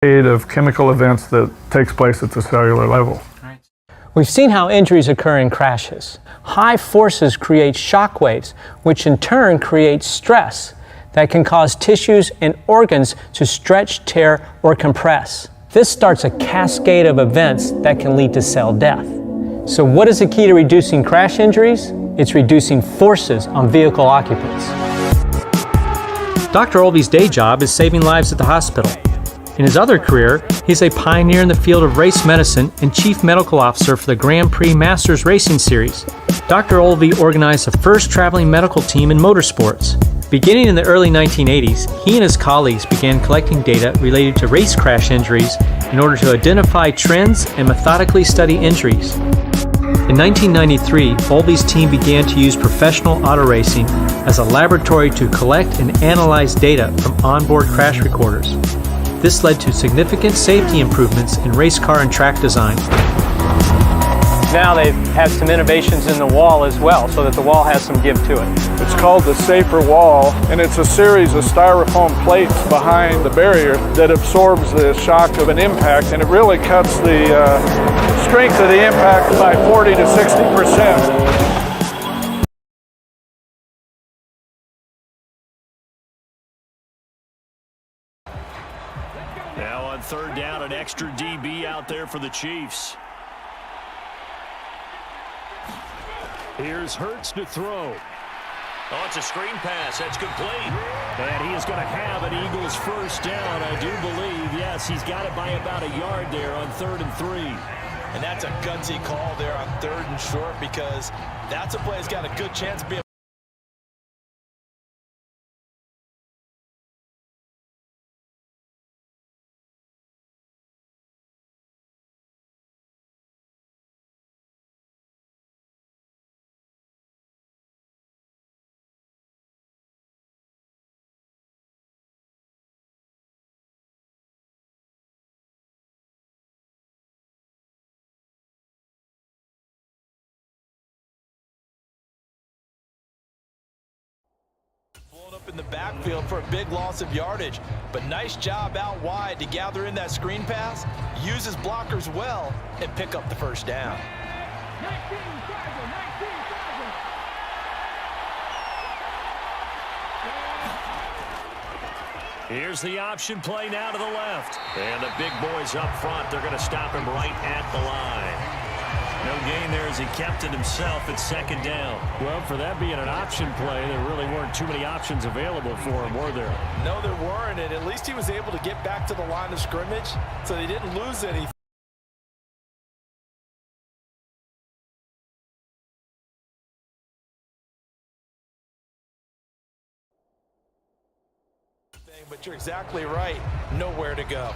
of chemical events that takes place at the cellular level. We've seen how injuries occur in crashes. High forces create shock waves, which in turn create stress that can cause tissues and organs to stretch, tear, or compress. This starts a cascade of events that can lead to cell death. So what is the key to reducing crash injuries? It's reducing forces on vehicle occupants. Dr. Olvey's day job is saving lives at the hospital. In his other career, he's a pioneer in the field of race medicine and chief medical officer for the Grand Prix Masters Racing Series. Dr. Olvey organized the first traveling medical team in motorsports. Beginning in the early 1980s, he and his colleagues began collecting data related to race crash injuries in order to identify trends and methodically study injuries. In 1993, Olvey's team began to use professional auto racing as a laboratory to collect and analyze data from onboard crash recorders. This led to significant safety improvements in race car and track design. Now they've had some innovations in the wall as well, so that the wall has some give to it. It's called the Safer Wall, and it's a series of styrofoam plates behind the barrier that absorbs the shock of an impact, and it really cuts the strength of the impact by 40 to 60%. Now on third down, an extra DB out there for the Chiefs. Here's Hurts to throw. Oh, it's a screen pass. That's complete. And he is going to have an Eagles first down, I do believe. Yes, he's got it by about a yard there on 3rd and 3. And that's a gutsy call there on 3rd and short, because that's a play that's got a good chance of being up in the backfield for a big loss of yardage. But nice job out wide to gather in that screen pass, use his blockers well, and pick up the first down. Here's the option play now to the left. And the big boys up front, they're going to stop him right at the line. No gain there as he kept it himself at 2nd down. Well, for that being an option play, there really weren't too many options available for him, were there? No, there weren't, and at least he was able to get back to the line of scrimmage, so they didn't lose anything. But you're exactly right. Nowhere to go.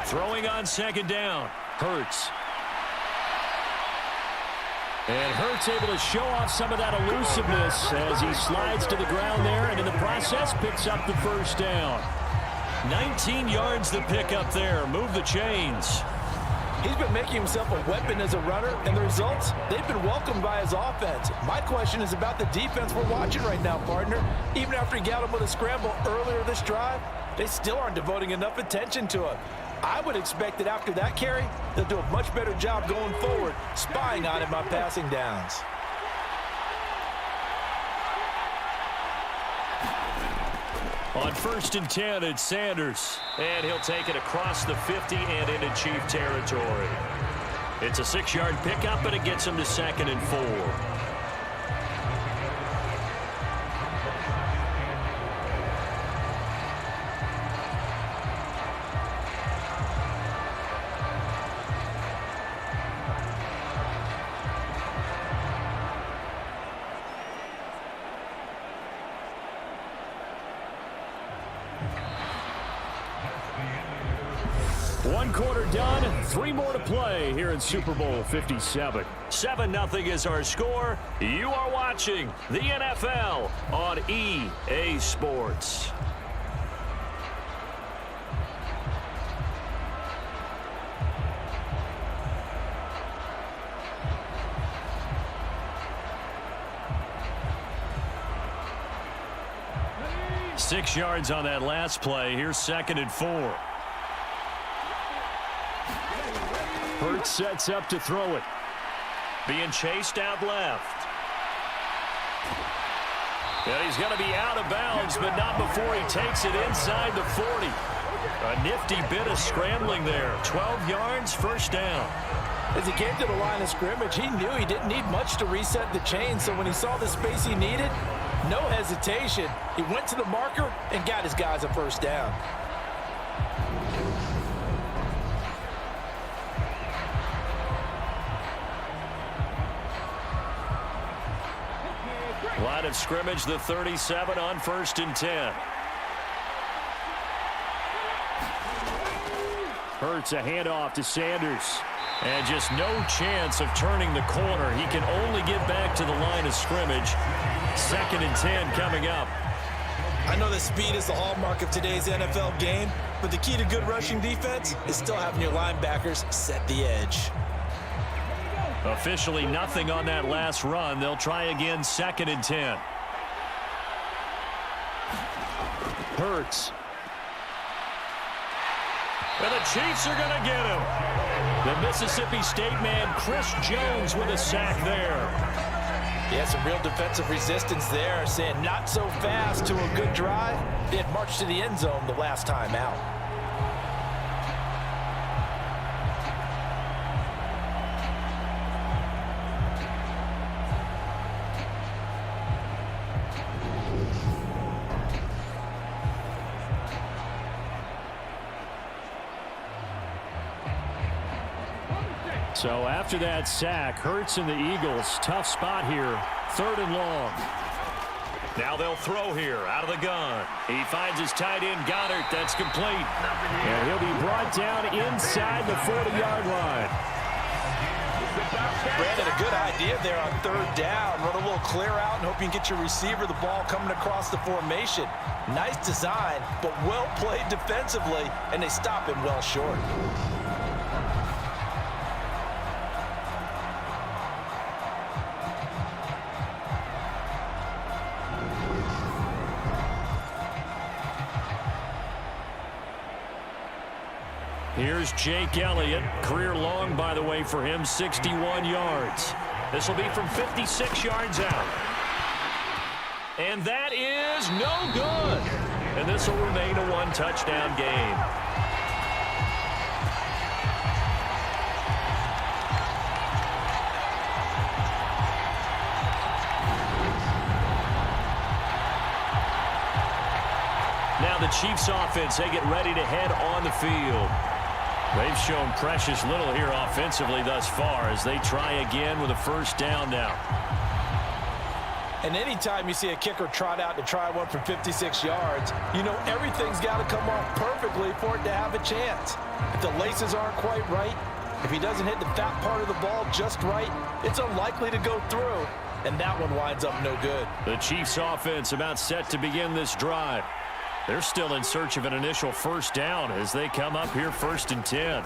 Throwing on 2nd down, Hurts. And Hurts able to show off some of that elusiveness as he slides to the ground there, and in the process picks up the first down. 19 yards to pick up there. Move the chains. He's been making himself a weapon as a runner, and the results, they've been welcomed by his offense. My question is about the defense we're watching right now, partner. Even after he got him with a scramble earlier this drive, they still aren't devoting enough attention to him. I would expect that after that carry, they'll do a much better job going forward, spying on him on passing downs. On 1st and 10, it's Sanders. And he'll take it across the 50 and into Chief territory. It's a 6-yard pickup, and it gets him to 2nd and 4. One quarter done, 3 more to play here in Super Bowl 57. 7-0 is our score. You are watching the NFL on EA Sports. Six yards on that last play. Here's 2nd and 4. Hurts sets up to throw it. Being chased out left. And he's going to be out of bounds, but not before he takes it inside the 40. A nifty bit of scrambling there. 12 yards, first down. As he came to the line of scrimmage, he knew he didn't need much to reset the chain, so when he saw the space he needed, no hesitation. He went to the marker and got his guys a first down. Line of scrimmage, the 37 on 1st and 10. Hurts a handoff to Sanders. And just no chance of turning the corner. He can only get back to the line of scrimmage. 2nd and 10 coming up. I know that speed is the hallmark of today's NFL game, but the key to good rushing defense is still having your linebackers set the edge. Officially nothing on that last run. They'll try again, 2nd and 10. Hurts. And the Chiefs are going to get him. The Mississippi State man, Chris Jones, with a sack there. Yeah, some real defensive resistance there, saying not so fast to a good drive. They had marched to the end zone the last time out. So after that sack, Hurts and the Eagles, tough spot here, 3rd and long. Now they'll throw here out of the gun. He finds his tight end, Goddard. That's complete. And he'll be brought down inside the 40-yard line. Brandon, a good idea there on 3rd down. Run a little clear out and hope you can get your receiver the ball coming across the formation. Nice design, but well played defensively, and they stop him well short. Here's Jake Elliott. Career long, by the way, for him, 61 yards. This will be from 56 yards out. And that is no good. And this will remain a 1-touchdown game. Now the Chiefs offense, they get ready to head on the field. They've shown precious little here offensively thus far as they try again with a first down now. And anytime you see a kicker trot out to try one from 56 yards, you know everything's got to come off perfectly for it to have a chance. If the laces aren't quite right, if he doesn't hit the fat part of the ball just right, it's unlikely to go through, and that one winds up no good. The Chiefs offense about set to begin this drive. They're still in search of an initial first down as they come up here 1st and 10.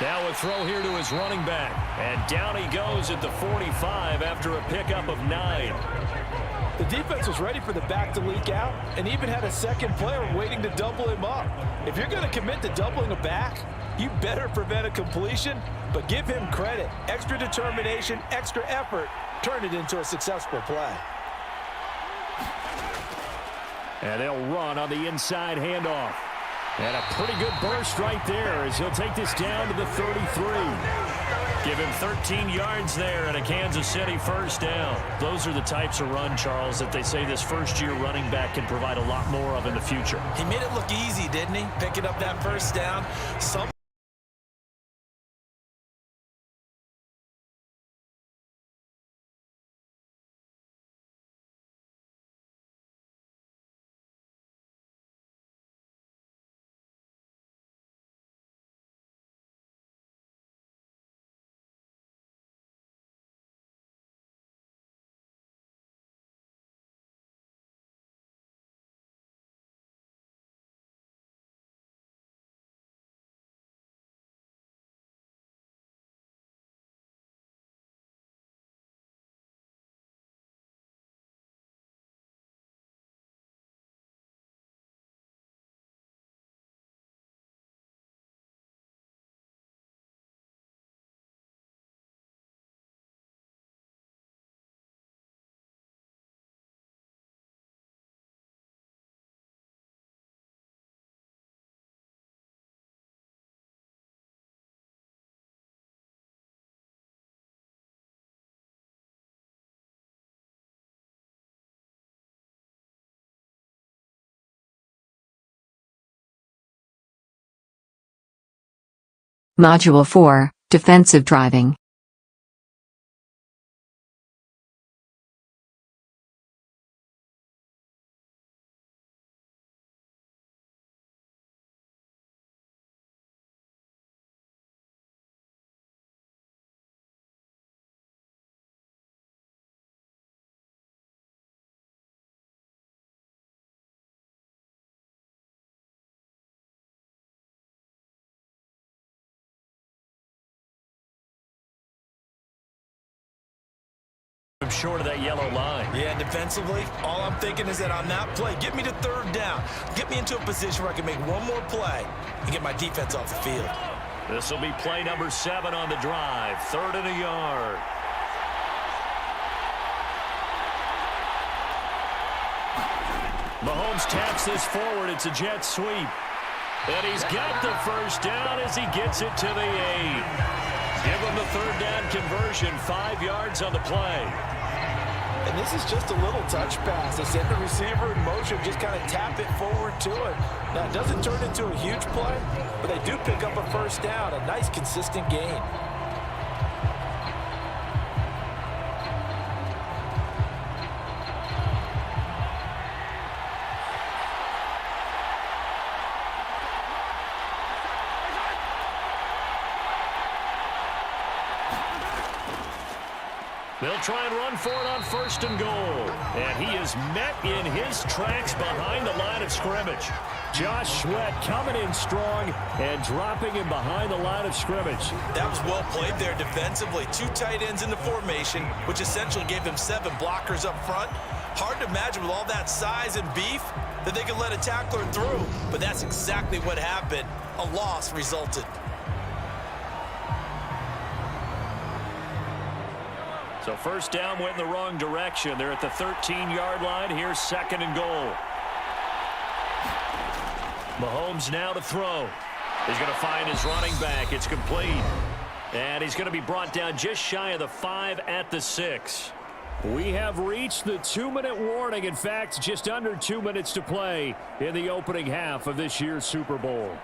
Now a throw here to his running back. And down he goes at the 45 after a pickup of 9. The defense was ready for the back to leak out and even had a second player waiting to double him up. If you're going to commit to doubling a back, you better prevent a completion, but give him credit. Extra determination, extra effort, turn it into a successful play. And they'll run on the inside handoff. And a pretty good burst right there as he'll take this down to the 33. Give him 13 yards there and a Kansas City first down. Those are the types of run, Charles, that they say this first-year running back can provide a lot more of in the future. He made it look easy, didn't he? Picking up that first down. Module 4, Defensive Driving. Short of that yellow line. Yeah, and defensively, all I'm thinking is that on that play, get me to third down. Get me into a position where I can make one more play and get my defense off the field. This will be play number 7 on the drive. 3rd and a yard. Mahomes taps this forward. It's a jet sweep. And he's got the first down as he gets it to the 8. Give him the 3rd down conversion. 5 yards on the play. And this is just a little touch pass. They send the receiver in motion, just kind of tap it forward to it. Now, it doesn't turn into a huge play, but they do pick up a first down, a nice, consistent gain. They'll try and run for it on 1st and goal. And he is met in his tracks behind the line of scrimmage. Josh Sweat coming in strong and dropping him behind the line of scrimmage. That was well played there defensively. 2 tight ends in the formation, which essentially gave him 7 blockers up front. Hard to imagine with all that size and beef that they could let a tackler through. But that's exactly what happened. A loss resulted. So 1st down went in the wrong direction. They're at the 13-yard line. Here's 2nd and goal. Mahomes now to throw. He's going to find his running back. It's complete. And he's going to be brought down just shy of the 5 at the 6. We have reached the 2-minute warning. In fact, just under 2 minutes to play in the opening half of this year's Super Bowl.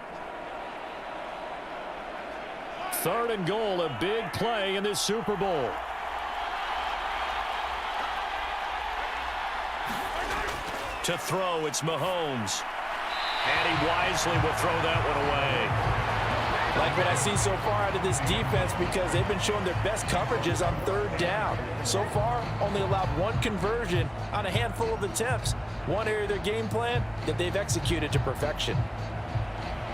3rd and goal, a big play in this Super Bowl. To throw, it's Mahomes. And he wisely will throw that one away. Like what I see so far out of this defense because they've been showing their best coverages on 3rd down. So far, only allowed 1 conversion on a handful of attempts. One area of their game plan that they've executed to perfection.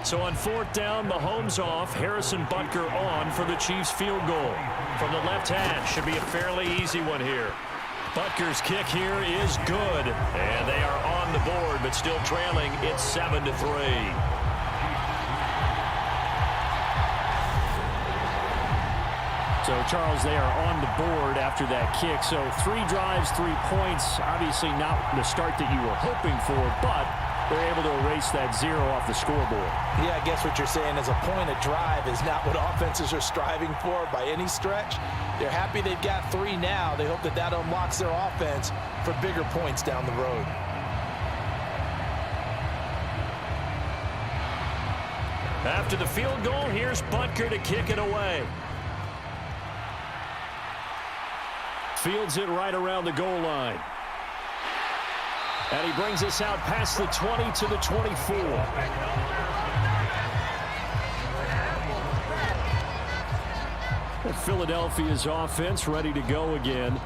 So on 4th down, Mahomes off, Harrison Butker on for the Chiefs field goal. From the left hash, should be a fairly easy one here. Butker's kick here is good, and they are on the board, but still trailing. It's 7-3. So, Charles, they are on the board after that kick. So 3 drives, 3 points. Obviously not the start that you were hoping for, but they're able to erase that 0 off the scoreboard. Yeah, I guess what you're saying is a point a drive is not what offenses are striving for by any stretch. They're happy they've got 3 now. They hope that that unlocks their offense for bigger points down the road. After the field goal, here's Butker to kick it away. Fields it right around the goal line. And he brings us out past the 20 to the 24. Philadelphia's offense ready to go again.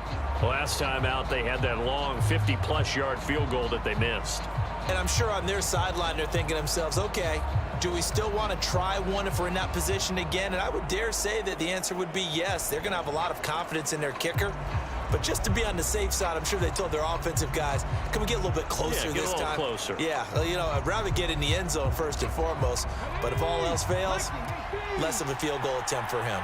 Last time out, they had that long 50-plus yard field goal that they missed. And I'm sure on their sideline, they're thinking to themselves, okay, do we still want to try one if we're in that position again? And I would dare say that the answer would be yes. They're going to have a lot of confidence in their kicker. But just to be on the safe side, I'm sure they told their offensive guys, can we get a little bit closer this time? Get a little closer. Yeah, you know, I'd rather get in the end zone first and foremost. But if all else fails, less of a field goal attempt for him.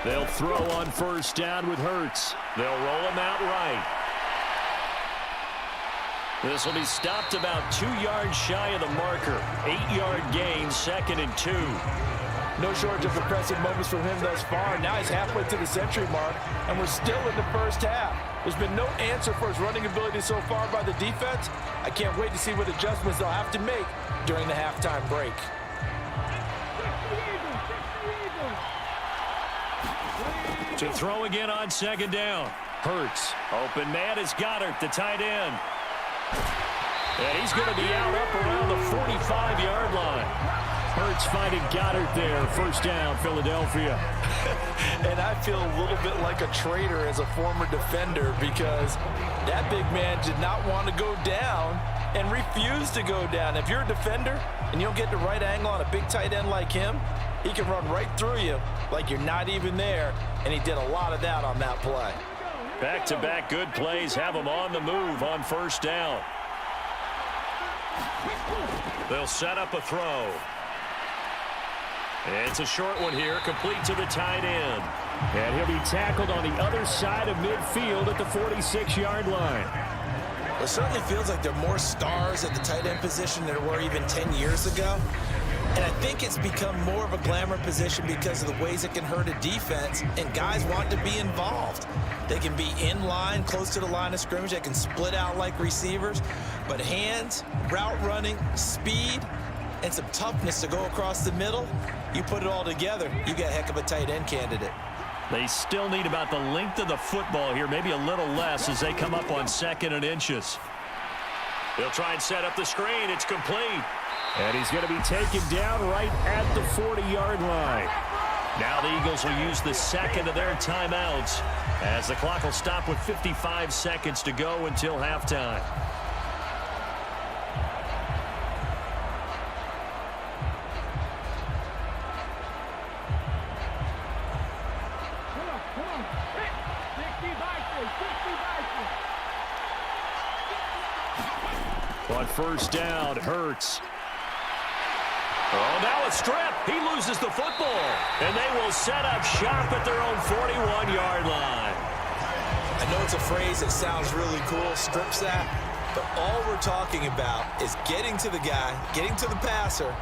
They'll throw on 1st down with Hurts. They'll roll him out right. This will be stopped about 2 yards shy of the marker. 8-yard gain, 2nd and 2. No shortage of impressive moments from him thus far. Now he's halfway to the century mark, and we're still in the first half. There's been no answer for his running ability so far by the defense. I can't wait to see what adjustments they'll have to make during the halftime break. To throw again on second down. Hurts. Open man is Goddard, the tight end. And he's going to be out up around the 45-yard line. Hurts finding Goddard there. First down, Philadelphia. And I feel a little bit like a traitor as a former defender because that big man did not want to go down and refused to go down. If you're a defender and you don't get the right angle on a big tight end like him, he can run right through you like you're not even there, and he did a lot of that on that play. Back-to-back good plays have him on the move on first down. They'll set up a throw. It's a short one here, complete to the tight end. And he'll be tackled on the other side of midfield at the 46-yard line. It certainly feels like there are more stars at the tight end position than there were even 10 years ago. And I think it's become more of a glamour position because of the ways it can hurt a defense, and guys want to be involved. They can be in line, close to the line of scrimmage. They can split out like receivers. But hands, route running, speed, and some toughness to go across the middle, you put it all together, you got a heck of a tight end candidate. They still need about the length of the football here, maybe a little less as they come up on 2nd and inches. They'll try and set up the screen. It's complete. And he's going to be taken down right at the 40-yard line. Now the Eagles will use the second of their timeouts as the clock will stop with 55 seconds to go until halftime. On first down, Hurts. Oh, now a strip. He loses the football. And they will set up shop at their own 41-yard line. I know it's a phrase that sounds really cool, strip sack, but all we're talking about is getting to the guy, getting to the passer,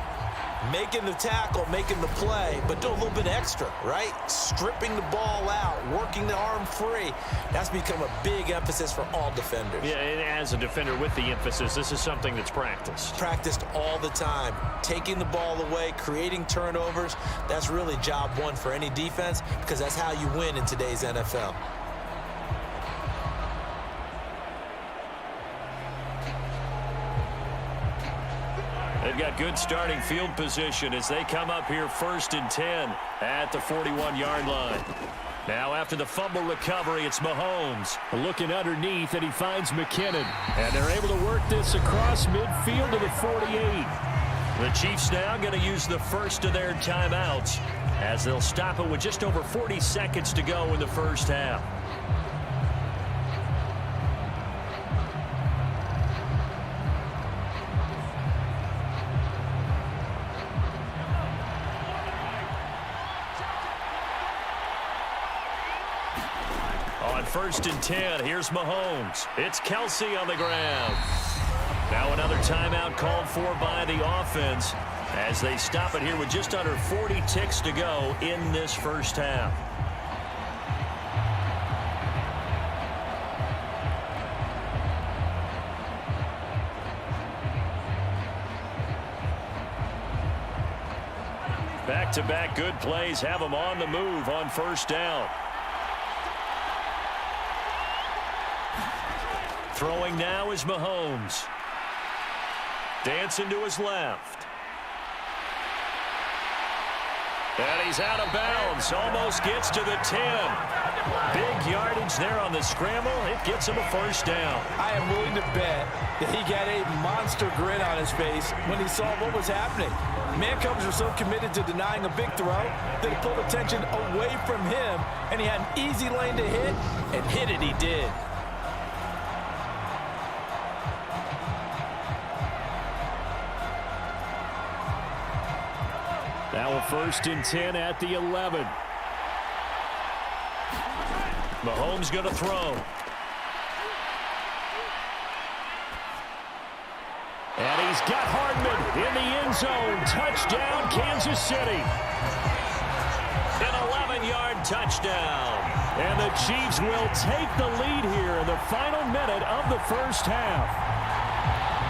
making the tackle, making the play, but do a little bit extra, right? Stripping the ball out, working the arm free. That's become a big emphasis for all defenders. Yeah, and as a defender with the emphasis, this is something that's practiced. Practiced all the time. Taking the ball away, creating turnovers, that's really job one for any defense because that's how you win in today's NFL. They've got good starting field position as they come up here 1st and 10 at the 41-yard line. Now after the fumble recovery, it's Mahomes looking underneath, and he finds McKinnon. And they're able to work this across midfield to the 48. The Chiefs now going to use the first of their timeouts as they'll stop it with just over 40 seconds to go in the first half. On 1st and 10, here's Mahomes. It's Kelsey on the ground. Now another timeout called for by the offense as they stop it here with just under 40 ticks to go in this first half. Back-to-back good plays have them on the move on first down. Throwing now is Mahomes. Dancing to his left. And he's out of bounds. Almost gets to the 10. Big yardage there on the scramble. It gets him a first down. I am willing to bet that he got a monster grin on his face when he saw what was happening. Man Cubs were so committed to denying a big throw that it pulled attention away from him, and he had an easy lane to hit, and hit it he did. Now a 1st and 10 at the 11. Mahomes going to throw. And he's got Hardman in the end zone. Touchdown, Kansas City. An 11-yard touchdown. And the Chiefs will take the lead here in the final minute of the first half.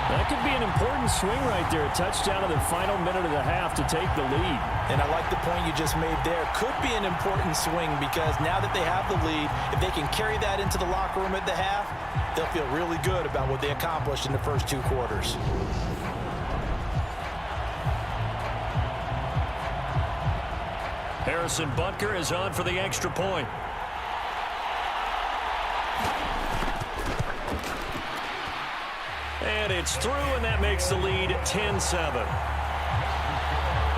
That could be an important swing right there. A touchdown in the final minute of the half to take the lead. And I like the point you just made there. Could be an important swing because now that they have the lead, if they can carry that into the locker room at the half, they'll feel really good about what they accomplished in the first 2 quarters. Harrison Butker is on for the extra point. And it's through, and that makes the lead 10-7.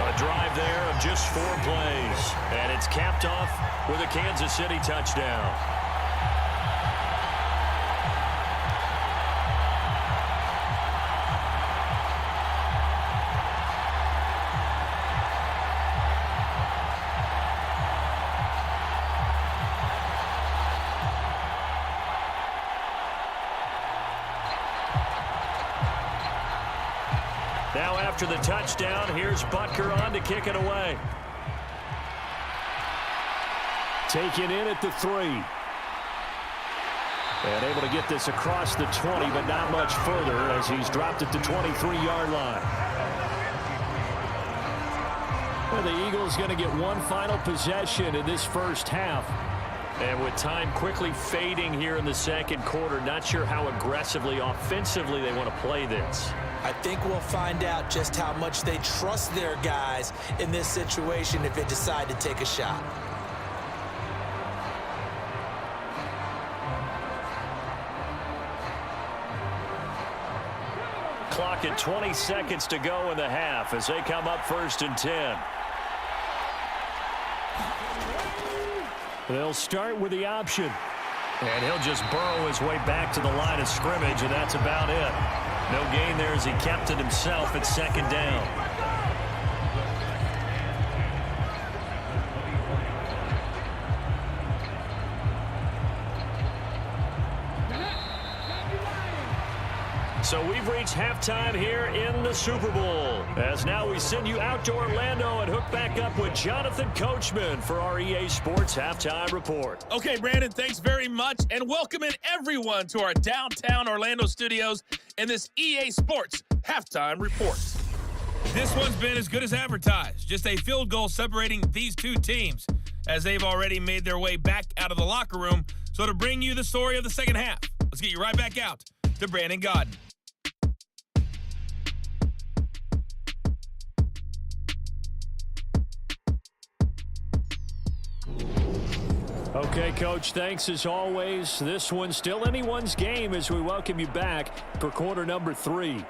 A drive there of just 4 plays. And it's capped off with a Kansas City touchdown. Now after the touchdown, here's Butker on to kick it away. Taken in at the 3. And able to get this across the 20, but not much further as he's dropped at the 23-yard line. Well, the Eagles going to get one final possession in this first half. And with time quickly fading here in the second quarter, not sure how aggressively, offensively they want to play this. I think we'll find out just how much they trust their guys in this situation if they decide to take a shot. Clock at 20 seconds to go in the half as they come up 1st and 10. They'll start with the option. And he'll just burrow his way back to the line of scrimmage, and that's about it. No gain there as he kept it himself at 2nd down. So we've reached halftime here in the Super Bowl. As now we send you out to Orlando and hook back up with Jonathan Coachman for our EA Sports Halftime Report. Okay, Brandon, thanks very much, and welcoming everyone to our downtown Orlando studios in this EA Sports Halftime Report. This one's been as good as advertised. Just a field goal separating these two teams as they've already made their way back out of the locker room. So to bring you the story of the second half, let's get you right back out to Brandon Gaudin. Okay, Coach, thanks as always. This one's still anyone's game as we welcome you back for quarter number 3.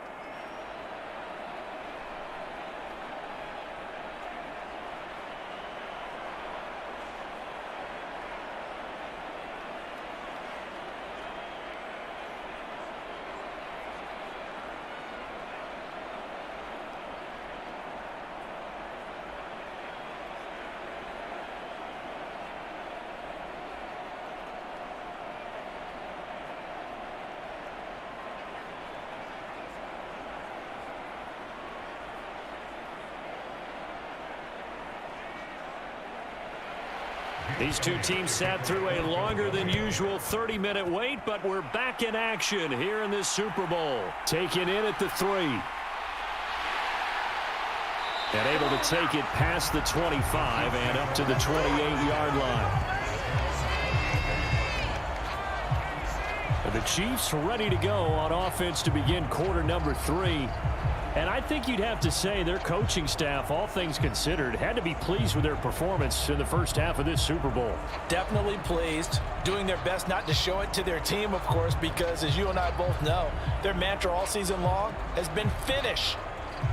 These two teams sat through a longer than usual 30-minute wait, but we're back in action here in this Super Bowl. Taken in at the 3. And able to take it past the 25 and up to the 28-yard line. And the Chiefs ready to go on offense to begin quarter number 3. And I think you'd have to say their coaching staff, all things considered, had to be pleased with their performance in the first half of this Super Bowl. Definitely pleased, doing their best not to show it to their team, of course, because as you and I both know, their mantra all season long has been finish.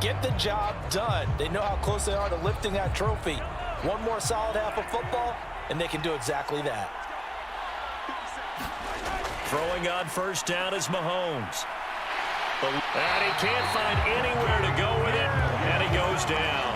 Get the job done. They know how close they are to lifting that trophy. One more solid half of football, and they can do exactly that. Throwing on first down is Mahomes. And he can't find anywhere to go with it, and he goes down.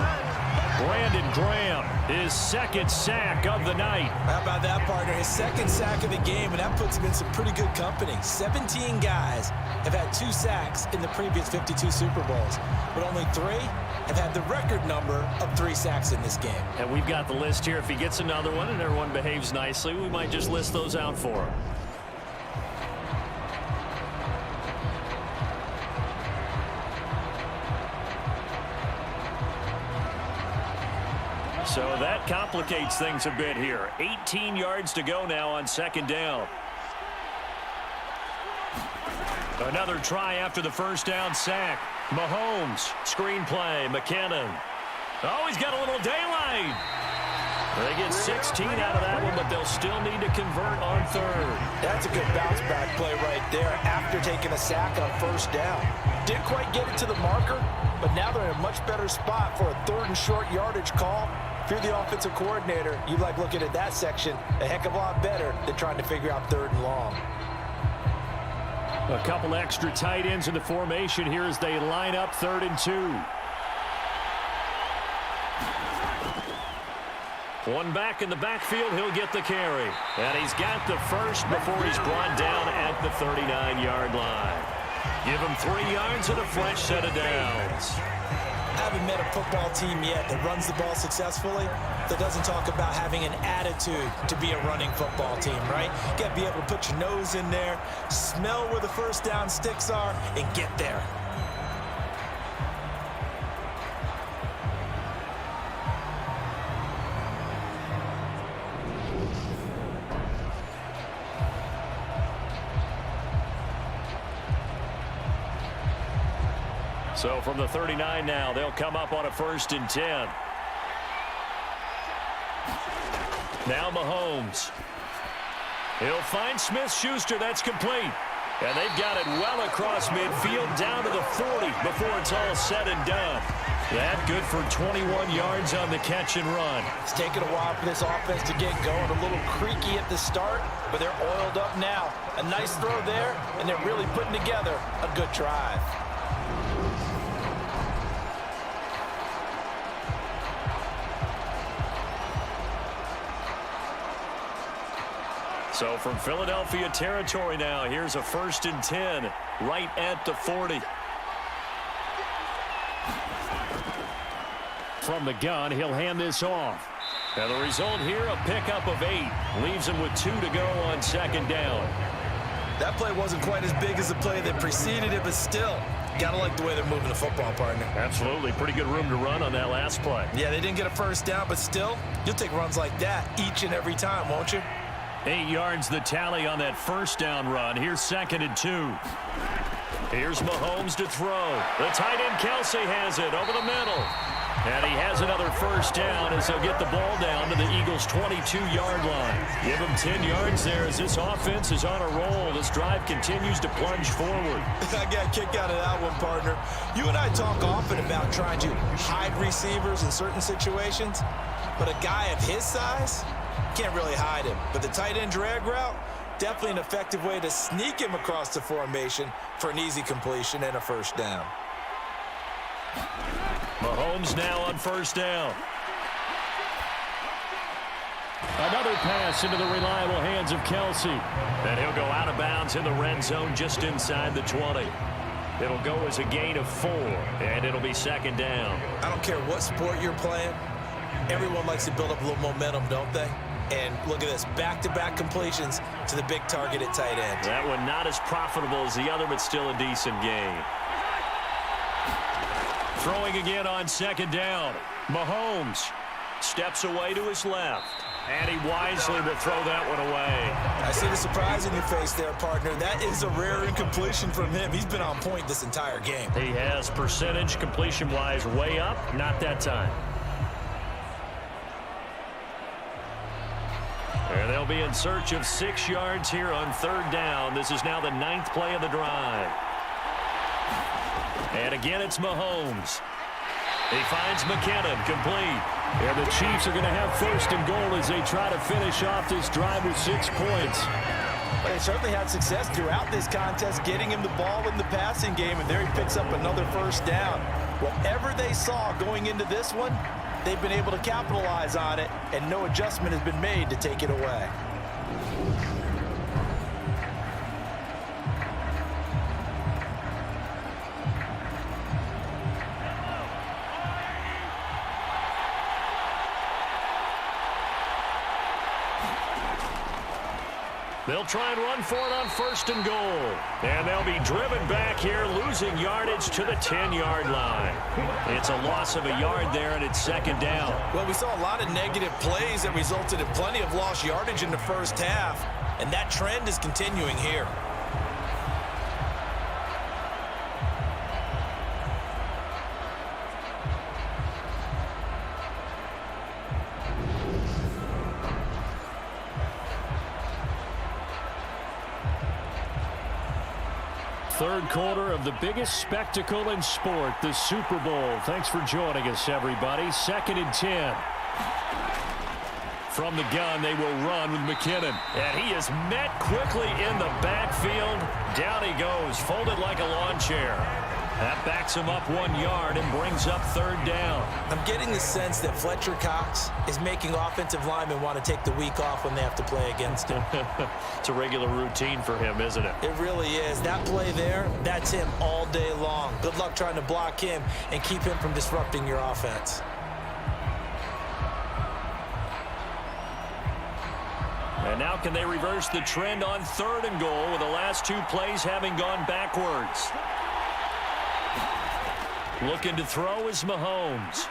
Brandon Graham, his second sack of the night. How about that, partner? His second sack of the game, and that puts him in some pretty good company. 17 guys have had 2 sacks in the previous 52 Super Bowls, but only 3 have had the record number of 3 sacks in this game. And we've got the list here. If he gets another one and everyone behaves nicely, we might just list those out for him. So that complicates things a bit here. 18 yards to go now on second down. Another try after the first down sack. Mahomes, screenplay, McKinnon. Oh, he's got a little daylight. They get 16 out of that one, but they'll still need to convert on third. That's a good bounce-back play right there after taking a sack on first down. Didn't quite get it to the marker, but now they're in a much better spot for a third and short yardage call. If you're the offensive coordinator, you like looking at that section a heck of a lot better than trying to figure out third and long. A couple extra tight ends in the formation here as they line up 3rd and 2. One back in the backfield, he'll get the carry. And he's got the first before he's brought down at the 39-yard line. Give him 3 yards and a fresh set of downs. I haven't met a football team yet that runs the ball successfully that doesn't talk about having an attitude to be a running football team, right? You got to be able to put your nose in there, smell where the first down sticks are, and get there. So from the 39 now, they'll come up on a 1st and 10. Now Mahomes. He'll find Smith-Schuster. That's complete. And they've got it well across midfield down to the 40 before it's all said and done. That good for 21 yards on the catch and run. It's taken a while for this offense to get going. A little creaky at the start, but they're oiled up now. A nice throw there, and they're really putting together a good drive. So from Philadelphia territory now, here's a 1st and 10 right at the 40. From the gun, he'll hand this off. And the result here, a pickup of 8. Leaves him with 2 to go on 2nd down. That play wasn't quite as big as the play that preceded it, but still, gotta like the way they're moving the football, partner. Absolutely. Pretty good room to run on that last play. Yeah, they didn't get a first down, but still, you'll take runs like that each and every time, won't you? 8 yards the tally on that first down run. Here's 2nd and 2. Here's Mahomes to throw. The tight end Kelsey has it over the middle. And he has another first down as they'll get the ball down to the Eagles' 22-yard line. Give them 10 yards there as this offense is on a roll. This drive continues to plunge forward. I got a kick out of that one, partner. You and I talk often about trying to hide receivers in certain situations, but a guy of his size can't really hide him. But the tight end drag route, definitely an effective way to sneak him across the formation for an easy completion and a first down. Mahomes now on first down. Another pass into the reliable hands of Kelsey. And he'll go out of bounds in the red zone just inside the 20. It'll go as a gain of 4, and it'll be 2nd down. I don't care what sport you're playing. Everyone likes to build up a little momentum, don't they? And look at this, back-to-back completions to the big target at tight end. That one not as profitable as the other, but still a decent gain. Throwing again on 2nd down. Mahomes steps away to his left. And he wisely will throw that one away. I see the surprise in your face there, partner. That is a rare incompletion from him. He's been on point this entire game. He has percentage completion-wise way up. Not that time. And they'll be in search of 6 yards here on 3rd down. This is now the 9th play of the drive. And again, it's Mahomes. He finds McKinnon, complete. And the Chiefs are going to have 1st and goal as they try to finish off this drive with 6 points. They certainly had success throughout this contest, getting him the ball in the passing game, and there he picks up another first down. Whatever they saw going into this one, they've been able to capitalize on it, and no adjustment has been made to take it away. They'll try and run for it on 1st and goal. And they'll be driven back here, losing yardage to the 10-yard line. It's a loss of a yard there, and it's 2nd down. Well, we saw a lot of negative plays that resulted in plenty of lost yardage in the first half, and that trend is continuing here. Third quarter of the biggest spectacle in sport, the Super Bowl. Thanks for joining us, everybody. 2nd and 10. From the gun, they will run with McKinnon. And he is met quickly in the backfield. Down he goes, folded like a lawn chair. That backs him up 1 yard and brings up 3rd down. I'm getting the sense that Fletcher Cox is making offensive linemen want to take the week off when they have to play against him. It's a regular routine for him, isn't it? It really is. That play there, that's him all day long. Good luck trying to block him and keep him from disrupting your offense. And now can they reverse the trend on 3rd and goal with the last 2 plays having gone backwards? Looking to throw is Mahomes.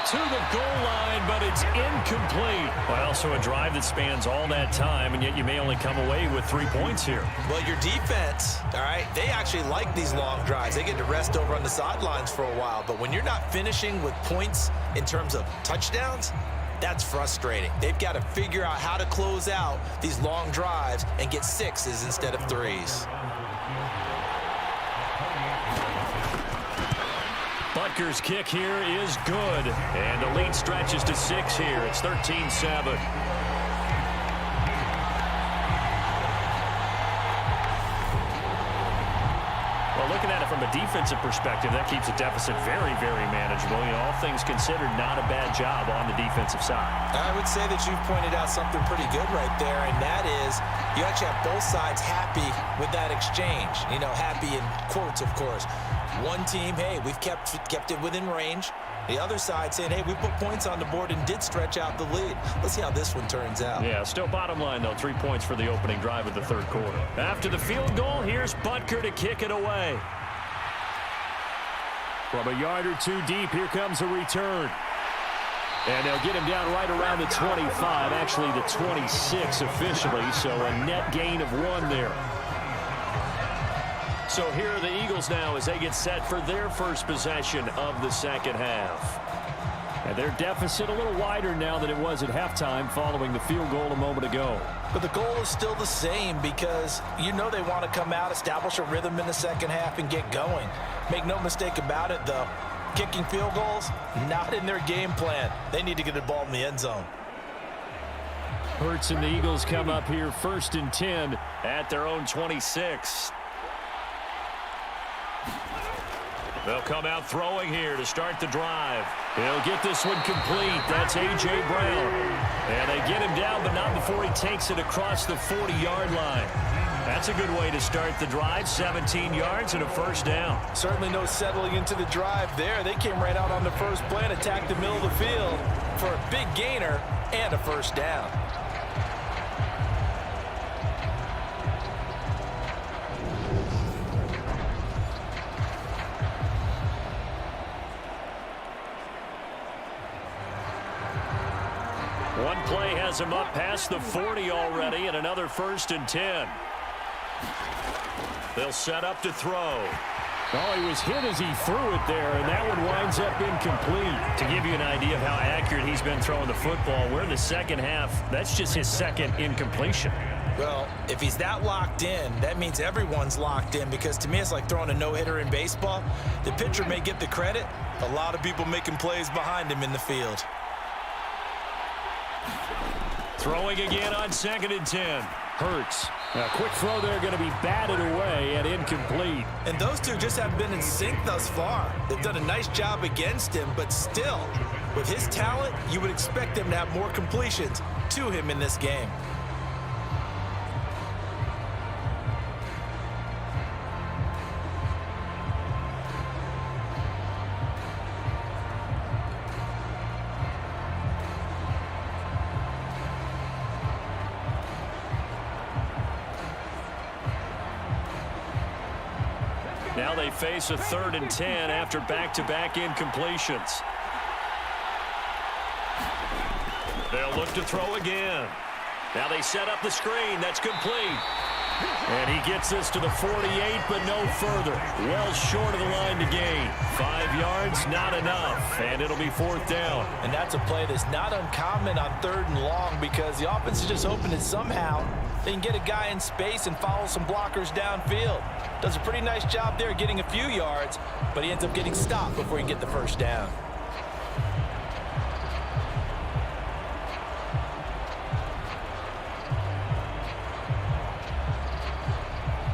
To the goal line, but it's incomplete. Well, so a drive that spans all that time, and yet you may only come away with 3 points here. Well, your defense, all right, they actually like these long drives. They get to rest over on the sidelines for a while. But when you're not finishing with points in terms of touchdowns, that's frustrating. They've got to figure out how to close out these long drives and get 6s instead of 3s. Butker's kick here is good. And the lead stretches to 6 here. It's 13-7. Well, looking at it from a defensive perspective, that keeps the deficit very, very manageable. You know, all things considered, not a bad job on the defensive side. I would say that you've pointed out something pretty good right there, and that is you actually have both sides happy with that exchange. You know, happy in quotes, of course. One team, hey, we've kept it within range. The other side saying, hey, we put points on the board and did stretch out the lead. Let's see how this one turns out. Yeah, still bottom line, though, 3 points for the opening drive of the 3rd quarter. After the field goal, here's Butker to kick it away. From a yard or 2 deep, here comes a return. And they'll get him down right around the 25, actually the 26 officially, so a net gain of 1 there. So here are the Eagles now as they get set for their first possession of the 2nd half. And their deficit a little wider now than it was at halftime following the field goal a moment ago. But the goal is still the same because you know they want to come out, establish a rhythm in the 2nd half, and get going. Make no mistake about it, though. Kicking field goals, not in their game plan. They need to get the ball in the end zone. Hurts and the Eagles come up here 1st and 10 at their own 26. They'll come out throwing here to start the drive. He'll get this one complete. That's A.J. Brown. And they get him down, but not before he takes it across the 40-yard line. That's a good way to start the drive. 17 yards and a 1st down. Certainly no settling into the drive there. They came right out on the first play and attacked the middle of the field for a big gainer and a 1st down. One play has him up past the 40 already, and another 1st and 10. They'll set up to throw. Oh, he was hit as he threw it there, and that one winds up incomplete. To give you an idea of how accurate he's been throwing the football, we're in the 2nd half. That's just his 2nd incompletion. Well, if he's that locked in, that means everyone's locked in, because to me it's like throwing a no-hitter in baseball. The pitcher may get the credit. A lot of people making plays behind him in the field. Throwing again on 2nd and 10. Hurts. A quick throw there, going to be batted away and incomplete. And those two just haven't been in sync thus far. They've done a nice job against him, but still, with his talent, you would expect them to have more completions to him in this game. Now they face a 3rd and 10 after back-to-back incompletions. They'll look to throw again. Now they set up the screen. That's complete. And he gets this to the 48, but no further. Well short of the line to gain. 5 yards, not enough. And it'll be 4th down. And that's a play that's not uncommon on 3rd and long because the offense is just hoping that somehow they can get a guy in space and follow some blockers downfield. Does a pretty nice job there getting a few yards, but he ends up getting stopped before he can get the 1st down.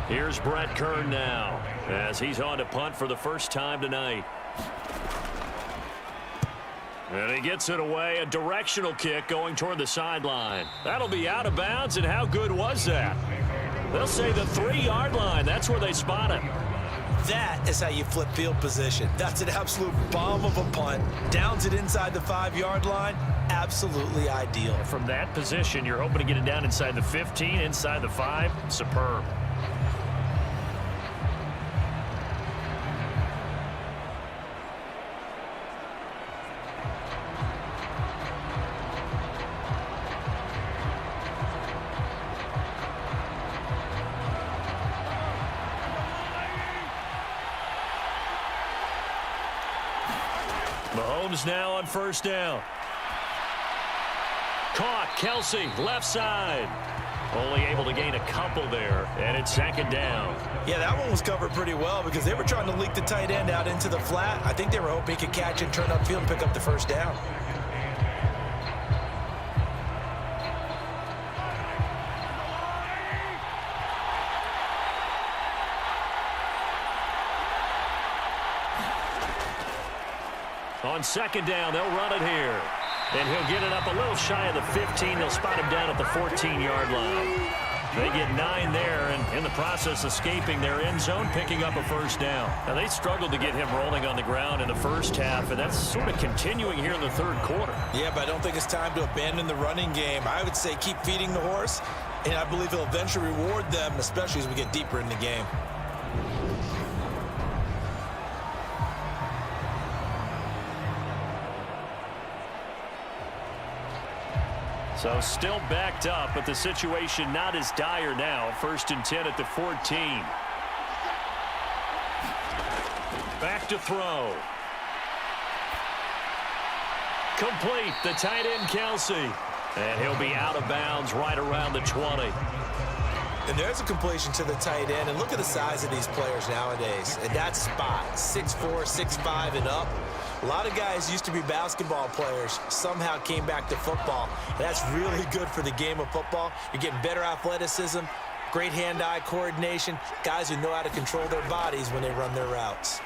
Here's Brett Kern now as he's on to punt for the first time tonight. And he gets it away, a directional kick going toward the sideline. That'll be out of bounds, and how good was that? They'll say the 3-yard line. That's where they spot it. That is how you flip field position. That's an absolute bomb of a punt. Downs it inside the 5-yard line. Absolutely ideal. From that position, you're hoping to get it down inside the 15, inside the 5. Superb. Mahomes now on 1st down. Caught. Kelsey, left side. Only able to gain a couple there, and it's 2nd down. Yeah, that one was covered pretty well because they were trying to leak the tight end out into the flat. I think they were hoping he could catch it, turn upfield, and pick up the 1st down. On 2nd down, they'll run it here. And he'll get it up a little shy of the 15. They'll spot him down at the 14-yard line. They get 9 there, and in the process escaping their end zone, picking up a 1st down. Now, they struggled to get him rolling on the ground in the first half, and that's sort of continuing here in the 3rd quarter. Yeah, but I don't think it's time to abandon the running game. I would say keep feeding the horse, and I believe he'll eventually reward them, especially as we get deeper in the game. So still backed up, but the situation not as dire now. 1st and 10 at the 14. Back to throw. Complete. The tight end, Kelsey. And he'll be out of bounds right around the 20. And there's a completion to the tight end. And look at the size of these players nowadays. And that spot, 6'4", 6'5", and up. A lot of guys used to be basketball players, somehow came back to football. And that's really good for the game of football. You're getting better athleticism, great hand-eye coordination, guys who know how to control their bodies when they run their routes.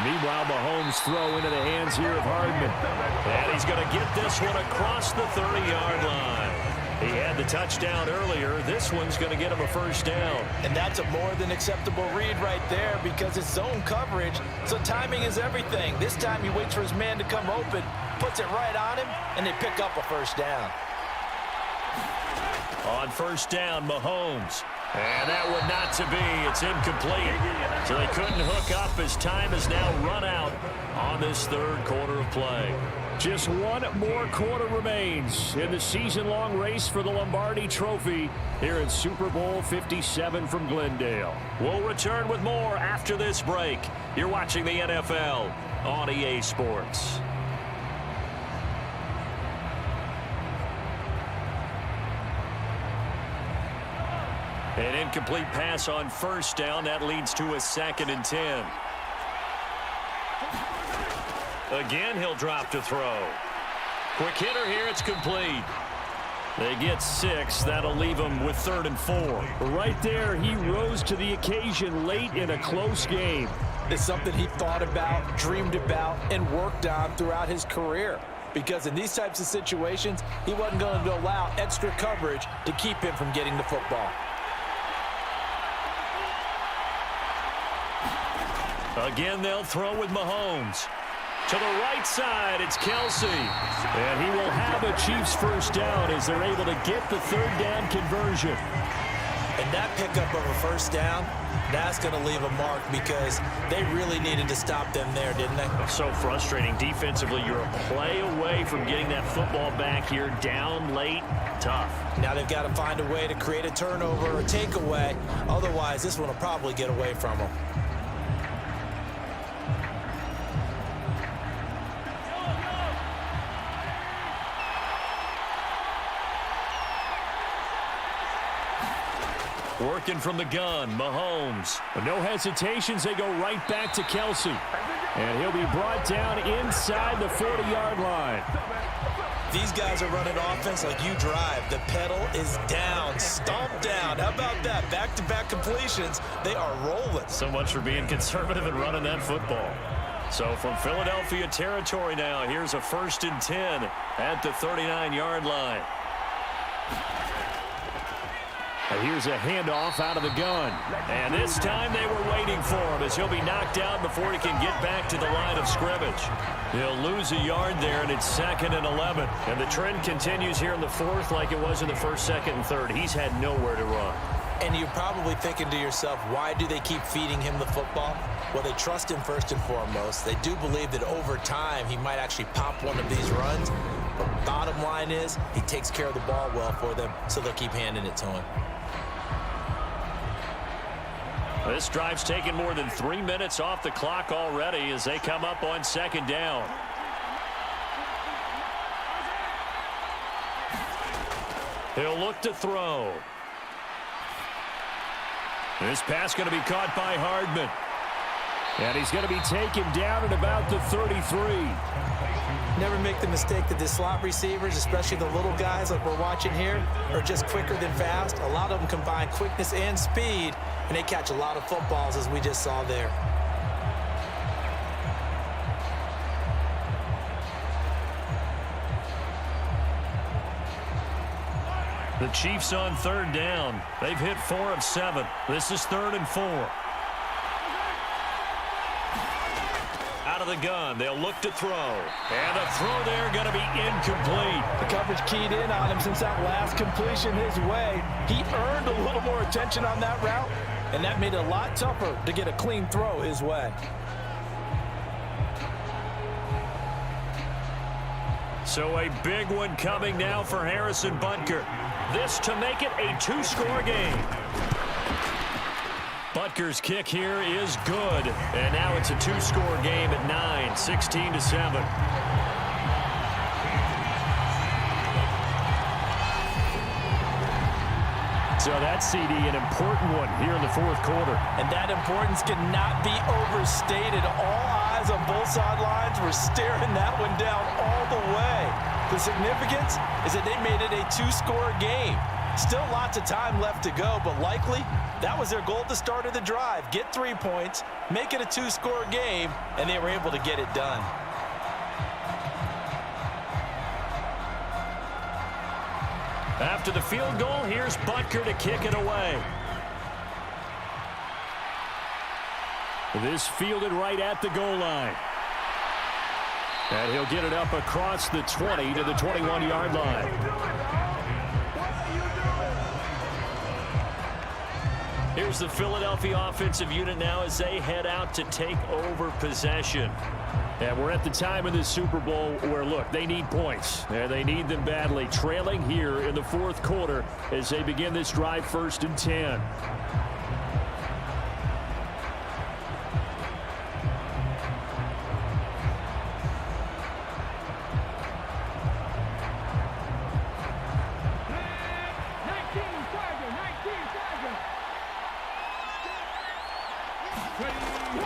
Meanwhile, Mahomes throw into the hands here of Hardman. And he's going to get this one across the 30-yard line. He had the touchdown earlier. This one's going to get him a 1st down. And that's a more than acceptable read right there because it's zone coverage, so timing is everything. This time he waits for his man to come open, puts it right on him, and they pick up a 1st down. On 1st down, Mahomes. And that one not to be. It's incomplete. So they couldn't hook up as time has now run out on this 3rd quarter of play. Just one more quarter remains in the season-long race for the Lombardi Trophy here in Super Bowl 57 from Glendale. We'll return with more after this break. You're watching the NFL on EA Sports. An incomplete pass on 1st down. That leads to a 2nd and 10. Again, he'll drop to throw. Quick hitter here. It's complete. They get 6. That'll leave them with 3rd and 4. Right there, he rose to the occasion late in a close game. It's something he thought about, dreamed about, and worked on throughout his career. Because in these types of situations, he wasn't going to allow extra coverage to keep him from getting the football. Again, they'll throw with Mahomes. To the right side, it's Kelsey. And he will have a Chiefs 1st down as they're able to get the 3rd down conversion. And And that pickup of a first down, that's going to leave a mark because they really needed to stop them there, didn't they? So frustrating. Defensively, you're a play away from getting that football back here, down late, tough. Now they've got to find a way to create a turnover or takeaway. Otherwise, this one will probably get away from them. Working from the gun, Mahomes. No hesitations, they go right back to Kelsey. And he'll be brought down inside the 40-yard line. These guys are running offense like you drive. The pedal is down, stomp down. How about that? Back-to-back completions. They are rolling. So much for being conservative and running that football. So from Philadelphia territory now, here's a 1st and 10 at the 39-yard line. And here's a handoff out of the gun. And this time they were waiting for him as he'll be knocked down before he can get back to the line of scrimmage. He'll lose a yard there, and it's 2nd and 11. And the trend continues here in the 4th like it was in the 1st, 2nd, and 3rd. He's had nowhere to run. And you're probably thinking to yourself, why do they keep feeding him the football? Well, they trust him first and foremost. They do believe that over time he might actually pop one of these runs. But bottom line is he takes care of the ball well for them, so they'll keep handing it to him. This drive's taken more than 3 minutes off the clock already as they come up on 2nd down. He'll look to throw. This pass going to be caught by Hardman. And he's going to be taken down at about the 33. Never make the mistake that the slot receivers, especially the little guys like we're watching here, are just quicker than fast. A lot of them combine quickness and speed, and they catch a lot of footballs, as we just saw there. The Chiefs on 3rd down. They've hit 4 of 7. This is 3rd and 4. Out of the gun, they'll look to throw. And a throw there going to be incomplete. The coverage keyed in on him since that last completion his way. He earned a little more attention on that route, and that made it a lot tougher to get a clean throw his way. So a big one coming now for Harrison Butker. This to make it a 2-score game. Butker's kick here is good. And now it's a 2-score game at 9, 16-7. So that CD, an important one here in the 4th quarter. And that importance cannot be overstated. All eyes on both sidelines were staring that one down all the way. The significance is that they made it a 2-score game. Still lots of time left to go, but likely that was their goal at the start of the drive. Get 3 points, make it a 2-score game, and they were able to get it done. After the field goal, here's Butker to kick it away. This fielded right at the goal line. And he'll get it up across the 20 to the 21-yard line. Here's the Philadelphia offensive unit now as they head out to take over possession. And we're at the time in the Super Bowl where, look, they need points. And they need them badly. Trailing here in the 4th quarter as they begin this drive 1st and 10.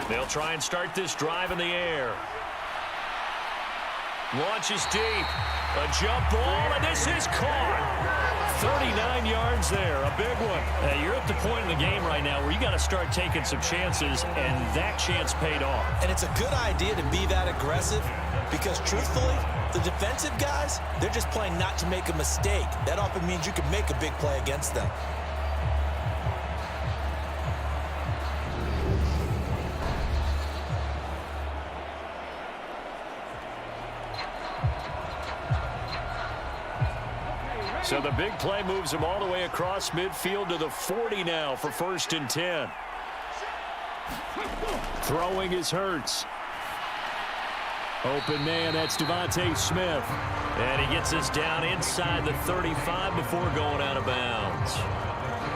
They'll try and start this drive in the air. Launches deep. A jump ball, and this is caught. 39 yards there, a big one. You're at the point in the game right now where you got to start taking some chances, and that chance paid off. And it's a good idea to be that aggressive because, truthfully, the defensive guys, they're just playing not to make a mistake. That often means you can make a big play against them. So the big play moves him all the way across midfield to the 40 now for 1st and 10. Throwing is Hurts. Open man, that's Devontae Smith. And he gets this down inside the 35 before going out of bounds.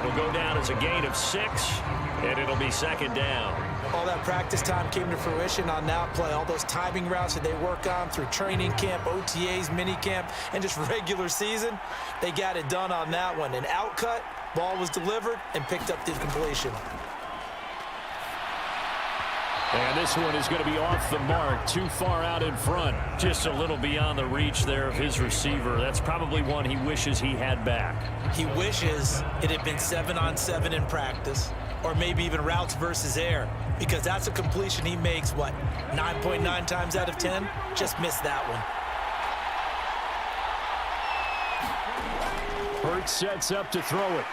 Will go down as a gain of 6, and it'll be 2nd down. All that practice time came to fruition on that play. All those timing routes that they work on through training camp, OTAs, minicamp, and just regular season, they got it done on that one. An outcut, ball was delivered, and picked up the completion. And this one is going to be off the mark, too far out in front. Just a little beyond the reach there of his receiver. That's probably one he wishes he had back. He wishes it had been 7-on-7 in practice, or maybe even routes versus air, because that's a completion he makes, 9.9 times out of 10? Just missed that one. Hurts sets up to throw it.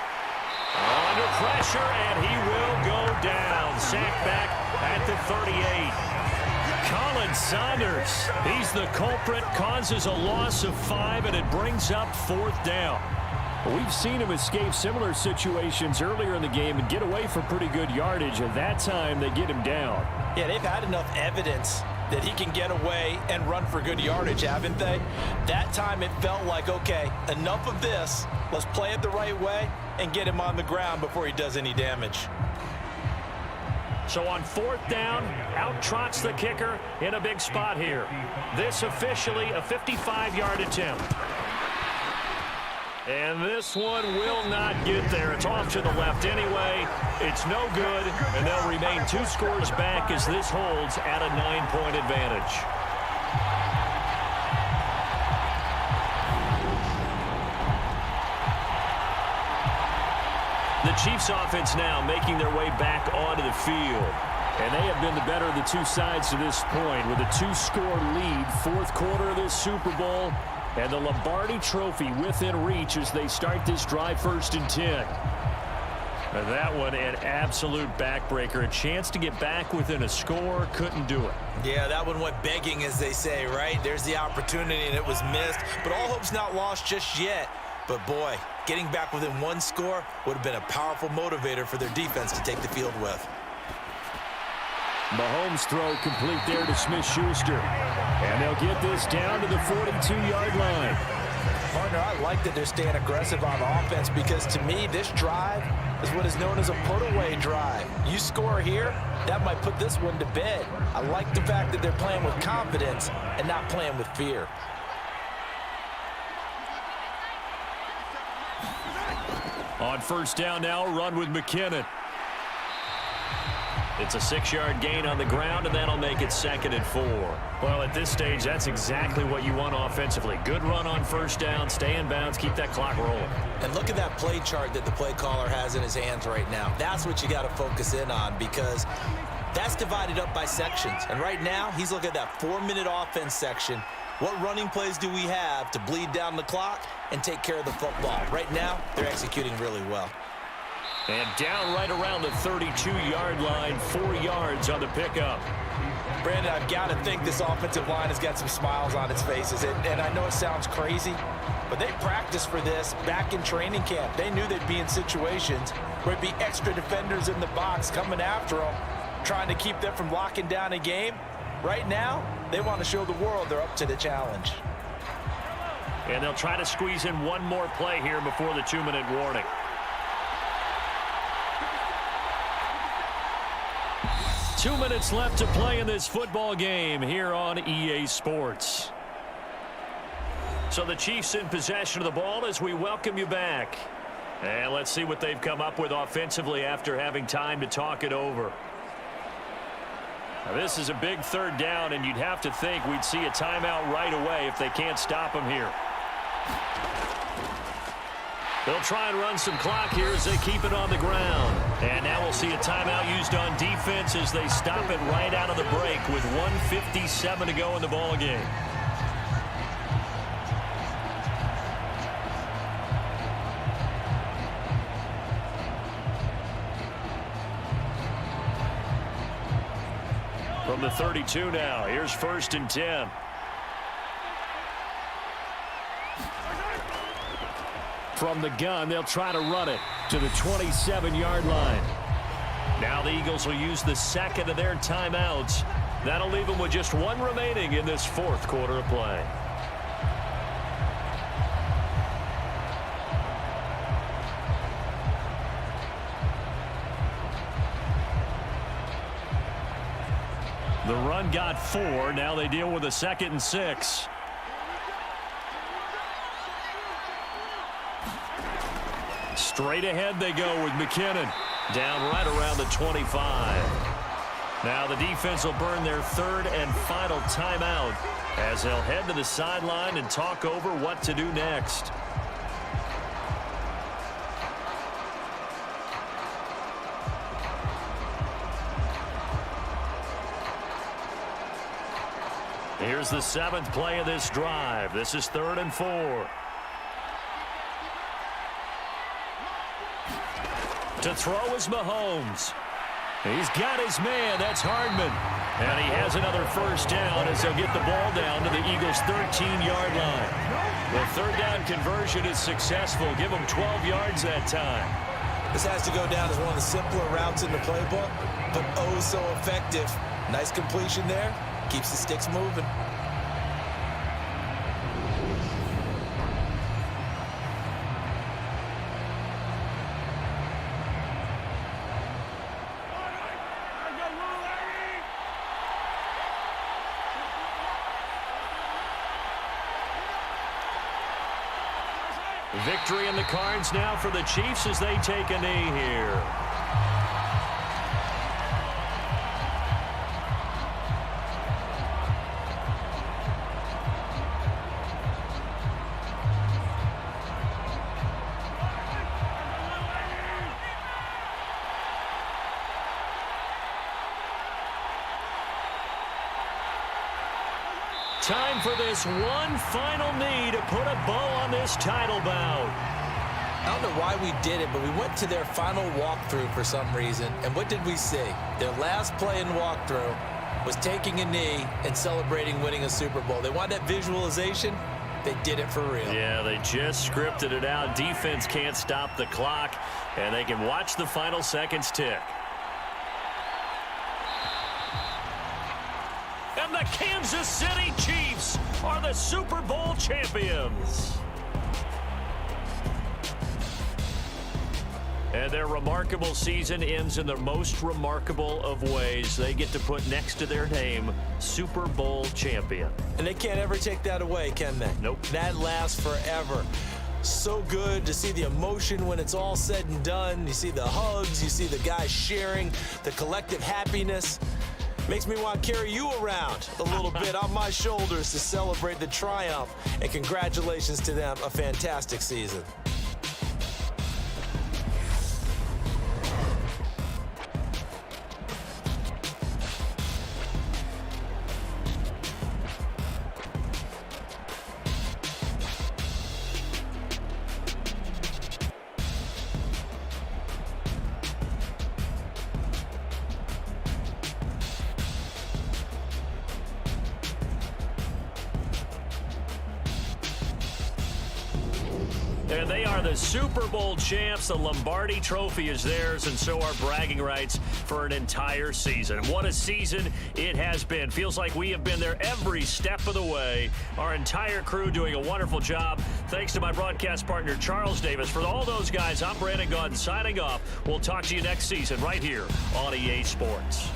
Under pressure, and he will go down. Sacked back at the 38. Colin Saunders, he's the culprit, causes a loss of 5, and it brings up 4th down. We've seen him escape similar situations earlier in the game and get away for pretty good yardage, and that time they get him down. Yeah, they've had enough evidence that he can get away and run for good yardage, haven't they? That time it felt like, okay, enough of this. Let's play it the right way and get him on the ground before he does any damage. So on 4th down, out trots the kicker in a big spot here. This officially a 55-yard attempt. And this one will not get there. It's off to the left anyway. It's no good, and they'll remain 2 scores back as this holds at a 9-point advantage. The Chiefs offense now making their way back onto the field. And they have been the better of the 2 sides to this point with a 2-score lead, 4th quarter of this Super Bowl. And the Lombardi Trophy within reach as they start this drive 1st and 10. And that one an absolute backbreaker. A chance to get back within a score, couldn't do it. Yeah, that one went begging, as they say, right? There's the opportunity, and it was missed. But all hope's not lost just yet. But boy, getting back within 1 score would have been a powerful motivator for their defense to take the field with. Mahomes' throw complete there to Smith-Schuster. And they'll get this down to the 42-yard line. Partner, I like that they're staying aggressive on offense because, to me, this drive is what is known as a put-away drive. You score here, that might put this one to bed. I like the fact that they're playing with confidence and not playing with fear. On 1st down now, run with McKinnon. It's a 6-yard gain on the ground, and that'll make it 2nd and 4. Well, at this stage, that's exactly what you want offensively. Good run on 1st down, stay in bounds, keep that clock rolling. And look at that play chart that the play caller has in his hands right now. That's what you got to focus in on because that's divided up by sections. And right now, he's looking at that 4-minute offense section. What running plays do we have to bleed down the clock and take care of the football? Right now, they're executing really well. And down right around the 32-yard line, 4 yards on the pickup. Brandon, I've got to think this offensive line has got some smiles on its faces. And I know it sounds crazy, but they practiced for this back in training camp. They knew they'd be in situations where it'd be extra defenders in the box coming after them, trying to keep them from locking down a game. Right now, they want to show the world they're up to the challenge. And they'll try to squeeze in one more play here before the 2-minute warning. Two minutes left to play in this football game here on EA Sports. So the Chiefs in possession of the ball as we welcome you back. And let's see what they've come up with offensively after having time to talk it over. Now this is a big 3rd down, and you'd have to think we'd see a timeout right away if they can't stop them here. They'll try and run some clock here as they keep it on the ground. And now we'll see a timeout used on defense as they stop it right out of the break with 1:57 to go in the ball game. From the 32 now, here's 1st and 10. From the gun, they'll try to run it to the 27-yard line. Now the Eagles will use the second of their timeouts. That'll leave them with just one remaining in this fourth quarter of play. The run got 4. Now they deal with a 2nd and 6. Straight ahead they go with McKinnon. Down right around the 25. Now the defense will burn their 3rd and final timeout as they'll head to the sideline and talk over what to do next. Here's the 7th play of this drive. This is 3rd and 4. To throw is Mahomes. He's got his man. That's Hardman. And he has another first down as they'll get the ball down to the Eagles' 13-yard line. The 3rd down conversion is successful. Give them 12 yards that time. This has to go down as one of the simpler routes in the playbook, but oh so effective. Nice completion there. Keeps the sticks moving. Victory in the cards now for the Chiefs as they take a knee here. Time for this one final knee to put a bow on this title bout. I don't know why we did it, but we went to their final walkthrough for some reason. And what did we see? Their last play in walkthrough was taking a knee and celebrating winning a Super Bowl. They want that visualization. They did it for real. Yeah, they just scripted it out. Defense can't stop the clock, and they can watch the final seconds tick. And the Kansas City Chiefs are the Super Bowl champions. And their remarkable season ends in the most remarkable of ways. They get to put next to their name, Super Bowl champion. And they can't ever take that away, can they? Nope. That lasts forever. So good to see the emotion when it's all said and done. You see the hugs, you see the guys sharing, the collective happiness. Makes me want to carry you around a little bit on my shoulders to celebrate the triumph. And congratulations to them, a fantastic season. And they are the Super Bowl champs. The Lombardi Trophy is theirs, and so are bragging rights for an entire season. What a season it has been. Feels like we have been there every step of the way. Our entire crew doing a wonderful job. Thanks to my broadcast partner, Charles Davis. For all those guys, I'm Brandon Gaudin signing off. We'll talk to you next season right here on EA Sports.